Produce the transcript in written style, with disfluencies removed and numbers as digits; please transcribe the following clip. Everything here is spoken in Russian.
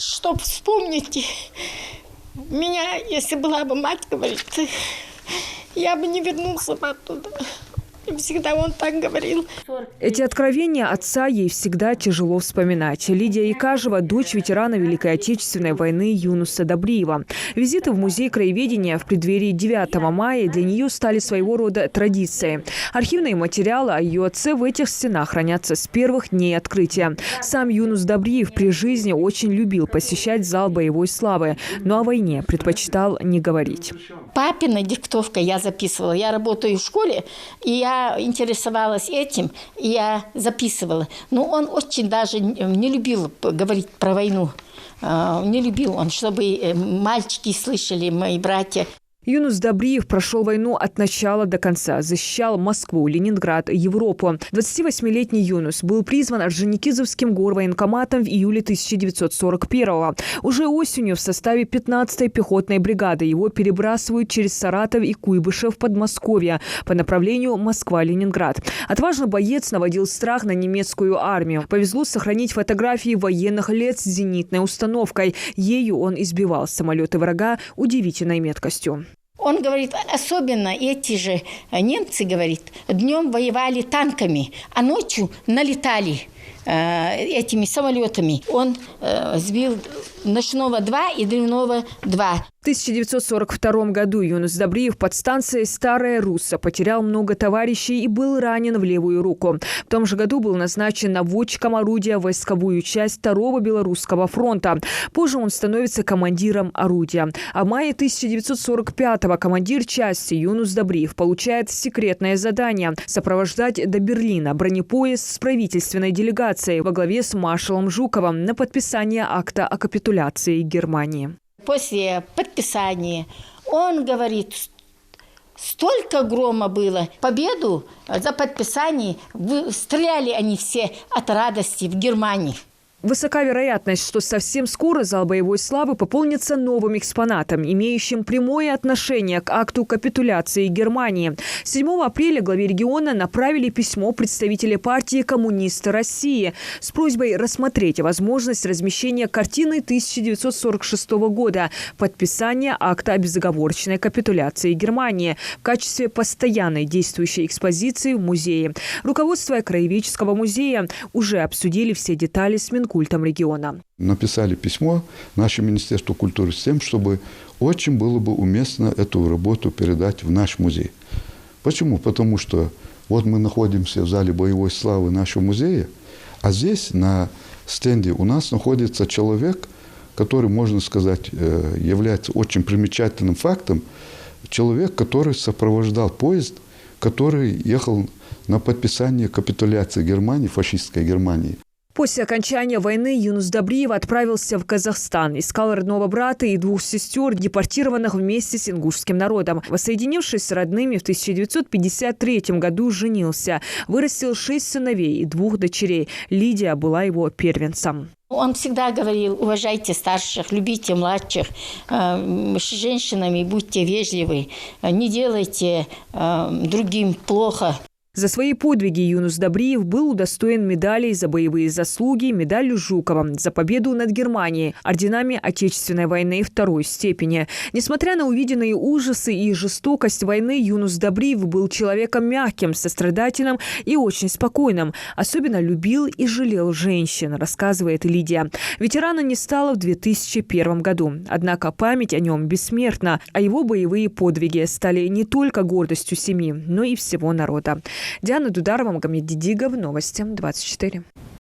Чтоб вспомнить меня, если была бы мать, говорит, я бы не вернулся бы оттуда. И всегда он так говорил. Эти откровения отца ей всегда тяжело вспоминать. Лидия Икажева – дочь ветерана Великой Отечественной войны Юнуса Добриева. Визиты в музей краеведения в преддверии 9 мая для нее стали своего рода традицией. Архивные материалы о ее отце в этих стенах хранятся с первых дней открытия. Сам Юнус Добриев при жизни очень любил посещать зал боевой славы, но о войне предпочитал не говорить. Папина диктовка я записывала. Я работаю в школе, и я интересовалась этим, и я записывала. Но он очень даже не любил говорить про войну. Не любил он, чтобы мальчики слышали, мои братья. Юнус Добриев прошел войну от начала до конца, защищал Москву, Ленинград, Европу. 28-летний Юнус был призван Орджоникидзевским горвоенкоматом в июле 1941-го. Уже осенью в составе 15-й пехотной бригады его перебрасывают через Саратов и Куйбышев в Подмосковье по направлению Москва-Ленинград. Отважный боец наводил страх на немецкую армию. Повезло сохранить фотографии военных лет с зенитной установкой. Ею он избивал самолеты врага удивительной меткостью. Он говорит, особенно эти же немцы, говорит, днем воевали танками, а ночью налетали этими самолетами. Он сбил ночного 2 и дневного 2. В 1942 году Юнус Добриев под станцией Старая Русса потерял много товарищей и был ранен в левую руку. В том же году был назначен наводчиком орудия в войсковую часть 2-го Белорусского фронта. Позже он становится командиром орудия. А в мае 1945-го командир части Юнус Добриев получает секретное задание – сопровождать до Берлина бронепоезд с правительственной делегацией во главе с маршалом Жуковым на подписание акта о капитуляции Германии. После подписания он говорит, столько грома было. Победу за подписание стреляли они все от радости в Германии. Высока вероятность, что совсем скоро зал боевой славы пополнится новым экспонатом, имеющим прямое отношение к акту капитуляции Германии. 7 апреля главе региона направили письмо представителей партии «Коммунисты России» с просьбой рассмотреть возможность размещения картины 1946 года «Подписание акта о безоговорочной капитуляции Германии» в качестве постоянной действующей экспозиции в музее. Руководство Краеведческого музея уже обсудили все детали с Минкультом региона. Написали письмо нашему Министерству культуры с тем, чтобы очень было бы уместно эту работу передать в наш музей. Почему? Потому что вот мы находимся в зале боевой славы нашего музея, а здесь на стенде у нас находится человек, который, можно сказать, является очень примечательным фактом, человек, который сопровождал поезд, который ехал на подписание капитуляции Германии, фашистской Германии. После окончания войны Юнус Добриев отправился в Казахстан. Искал родного брата и 2 сестер, депортированных вместе с ингушским народом. Воссоединившись с родными, в 1953 году женился. Вырастил 6 сыновей и 2 дочерей. Лидия была его первенцем. Он всегда говорил, уважайте старших, любите младших, с женщинами будьте вежливы, не делайте другим плохо. За свои подвиги Юнус Добриев был удостоен медалей за боевые заслуги, медалью Жукова, за победу над Германией, орденами Отечественной войны 2-й степени. Несмотря на увиденные ужасы и жестокость войны, Юнус Добриев был человеком мягким, сострадательным и очень спокойным. Особенно любил и жалел женщин, рассказывает Лидия. Ветерана не стало в 2001 году. Однако память о нем бессмертна, а его боевые подвиги стали не только гордостью семьи, но и всего народа. Диана Дударова, Магомед Дидигов, Новости 24.